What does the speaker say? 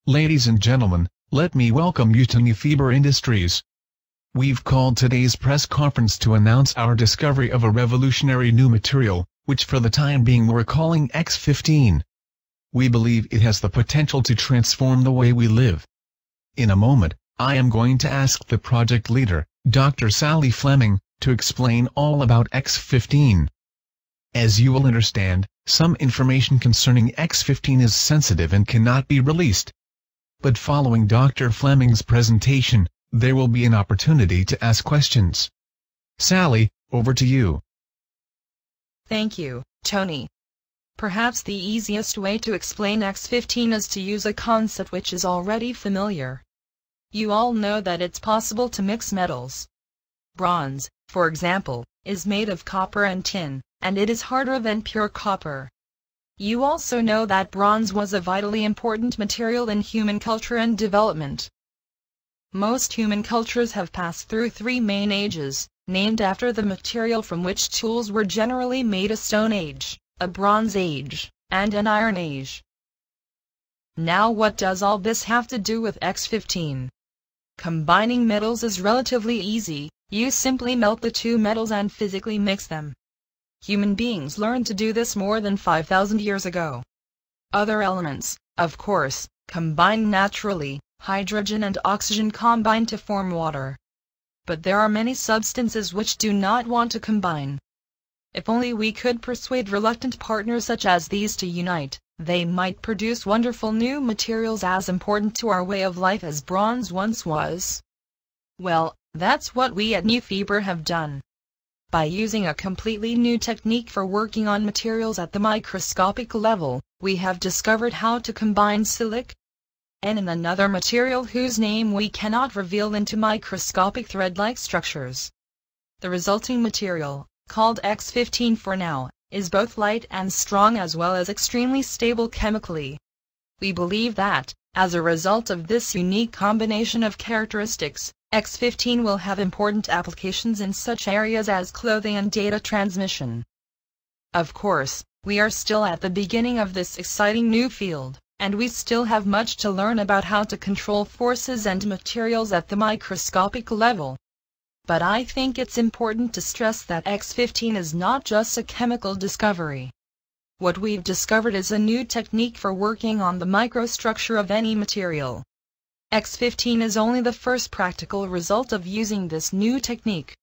Ladies and gentlemen, let me welcome you to Newfiber Industries. We've called today's press conference to announce our discovery of a revolutionary new material, which for the time being we're calling X15. We believe it has the potential to transform the way we live. In a moment, I am going to ask the project leader, Dr. Sally Fleming, to explain all about X15. As you will understand, some information concerning X15 is sensitive and cannot be released. But following Dr. Fleming's presentation, there will be an opportunity to ask questions. Sally, over to you. Thank you, Tony. Perhaps the easiest way to explain X15 is to use a concept which is already familiar. You all know that it's possible to mix metals. Bronze, for example, is made of copper and tin, and it is harder than pure copper. You also know that bronze was a vitally important material in human culture and development. Most human cultures have passed through three main ages, named after the material from which tools were generally made: a Stone Age, a Bronze Age, and an Iron Age. Now what does all this have to do with X15? Combining metals is relatively easy. You simply melt the two metals and physically mix them. Human beings learned to do this more than 5,000 years ago. Other elements, of course, combine naturally. Hydrogen and oxygen combine to form water. But there are many substances which do not want to combine. If only we could persuade reluctant partners such as these to unite, they might produce wonderful new materials as important to our way of life as bronze once was. Well, that's what we at Newfiber have done. By using a completely new technique for working on materials at the microscopic level, we have discovered how to combine silicon and another material whose name we cannot reveal into microscopic thread-like structures. The resulting material, called X15 for now, is both light and strong as well as extremely stable chemically. We believe that, as a result of this unique combination of characteristics, X15 will have important applications in such areas as clothing and data transmission. Of course, we are still at the beginning of this exciting new field, and we still have much to learn about how to control forces and materials at the microscopic level. But I think it's important to stress that X15 is not just a chemical discovery. What we've discovered is a new technique for working on the microstructure of any material. X15 is only the first practical result of using this new technique.